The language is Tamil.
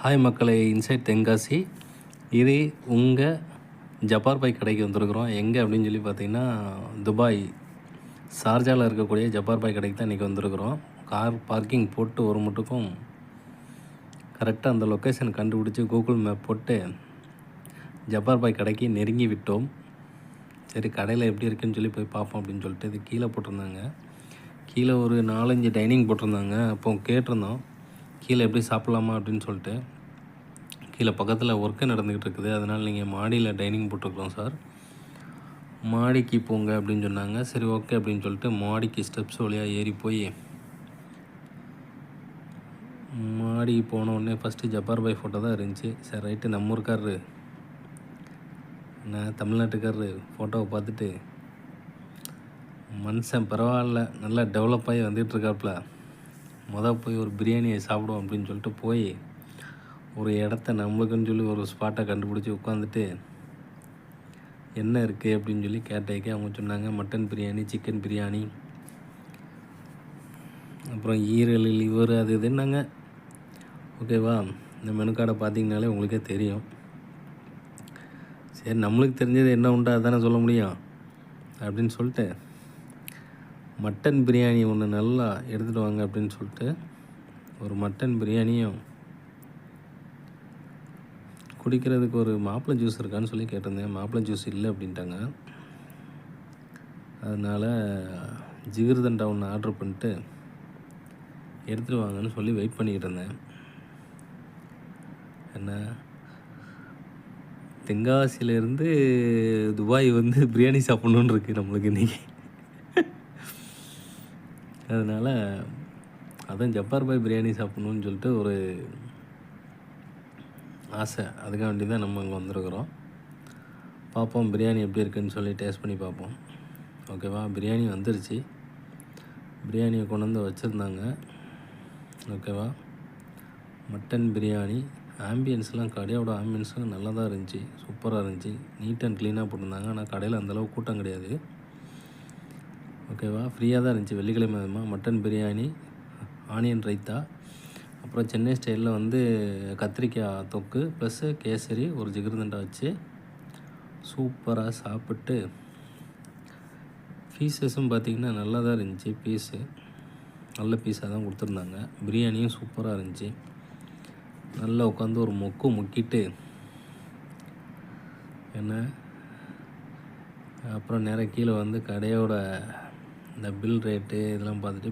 ஹாய் மக்களே, இன்சைட் தென்காசி. இது உங்கள் ஜப்பார் பாய் கடைக்கு வந்திருக்கிறோம். எங்கே அப்படின்னு சொல்லி பார்த்தீங்கன்னா, துபாய் ஷார்ஜாவில் இருக்கக்கூடிய ஜப்பார் பாய் கடைக்கு தான் இன்றைக்கி வந்திருக்கிறோம். கார் பார்க்கிங் போட்டு ஒரு மட்டுக்கும் கரெக்டாக அந்த லொக்கேஷன் கண்டுபிடிச்சி கூகுள் மேப் போட்டு ஜப்பார் பாய் கடைக்கு நெருங்கி விட்டோம். சரி, கடையில் எப்படி இருக்குன்னு சொல்லி போய் பார்ப்போம் அப்படின்னு சொல்லிட்டு இது கீழே போட்டிருந்தாங்க. கீழே ஒரு 4-5 டைனிங் போட்டிருந்தாங்க. அப்போ கேட்டிருந்தோம் கீழே எப்படி சாப்பிட்லாமா அப்படின்னு சொல்லிட்டு. கீழே பக்கத்தில் ஒர்க்கு நடந்துக்கிட்டு இருக்குது, அதனால் நீங்கள் மாடியில் டைனிங் போட்டிருக்கிறோம் சார், மாடிக்கு போங்க அப்படின்னு சொன்னாங்க. சரி ஓகே அப்படின்னு சொல்லிட்டு மாடிக்கு ஸ்டெப்ஸ் வழியாக ஏறி போய் மாடிக்கு போனோடனே ஃபஸ்ட்டு ஜப்பார் பாய் ஃபோட்டோ தான் இருந்துச்சு. சரி ரைட்டு, நம்ம ஊருக்காரரு நான் தமிழ்நாட்டுக்காரரு ஃபோட்டோவை பார்த்துட்டு மனுஷன் பரவாயில்ல, நல்லா டெவலப் ஆகி வந்துகிட்ருக்காப்புல, போய் ஒரு பிரியாணியை சாப்பிடுவோம் அப்படின்னு சொல்லிட்டு போய் ஒரு இடத்த நம்மளுக்குன்னு சொல்லி ஒரு ஸ்பாட்டை கண்டுபிடிச்சி உட்காந்துட்டு என்ன இருக்குது அப்படின்னு சொல்லி கேட்டேக்கே அவங்க சொன்னாங்க மட்டன் பிரியாணி, சிக்கன் பிரியாணி, அப்புறம் ஈரல், லிவர், அது இதுன்னாங்க. ஓகேவா, இந்த மெனு கார்டை பார்த்தீங்கனாலே உங்களுக்கே தெரியும். சரி, நம்மளுக்கு தெரிஞ்சது என்ன உண்டோ அதுதானே சொல்ல முடியும் அப்படின்னு சொல்லிட்டு மட்டன் பிரியாணி ஒன்று நல்லா எடுத்துகிட்டு வாங்க அப்படின்னு சொல்லிட்டு ஒரு மட்டன் பிரியாணியும் குடிக்கிறதுக்கு ஒரு மாப்பிளை ஜூஸ் இருக்கான்னு சொல்லி கேட்டிருந்தேன். மாப்பிளை ஜூஸ் இல்லை அப்படின்ட்டாங்க. அதனால் ஜிகிர்தண்டா ஒன்று ஆர்டர் பண்ணிட்டு எடுத்துகிட்டு வாங்கன்னு சொல்லி வெயிட் பண்ணிக்கிட்டு இருந்தேன். என்ன, தென்காசியிலேருந்து துபாய் வந்து பிரியாணி சாப்பிட்ணுன்னு இருக்குது நம்மளுக்கு இன்றைக்கி. அதனால் அதான் ஜப்பார் பாய் பிரியாணி சாப்பிட்ணுன்னு சொல்லிட்டு ஒரு ஆசை, அதுக்காக வேண்டி தான் நம்ம இங்கே வந்திருக்கிறோம். பார்ப்போம் பிரியாணி எப்படி இருக்குதுன்னு சொல்லி டேஸ்ட் பண்ணி பார்ப்போம். ஓகேவா, பிரியாணி வந்துருச்சு. பிரியாணியை கொண்டு வந்து வச்சுருந்தாங்க. ஓகேவா, மட்டன் பிரியாணி. ஆம்பியன்ஸ்லாம், கடையோட ஆம்பியன்ஸும் நல்லா தான் இருந்துச்சு, சூப்பராக இருந்துச்சு, நீட் அண்ட் க்ளீனாக போட்டிருந்தாங்க. ஆனால் கடையில் அந்தளவுக்கு கூட்டம் கிடையாது. ஓகேவா, ஃப்ரீயாக தான் இருந்துச்சு. வெள்ளிக்கிழமை மட்டன் பிரியாணி, ஆனியன் ரைத்தா, அப்புறம் சென்னை ஸ்டைலில் வந்து கத்திரிக்காய் தொக்கு ப்ளஸ்ஸு கேசரி, ஒரு ஜிகிர்தண்டா வச்சு சூப்பராக சாப்பிட்டு, பீஸஸும் பார்த்திங்கன்னா நல்லா தான் இருந்துச்சு. பீஸு நல்ல பீஸாக தான் கொடுத்துருந்தாங்க. பிரியாணியும் சூப்பராக இருந்துச்சு. நல்லா உட்காந்து ஒரு மொக்கு முக்கிட்டு என்ன, அப்புறம் நேராக கீழே வந்து கடையோட இந்த பில் ரேட்டு இதெல்லாம் பார்த்துட்டு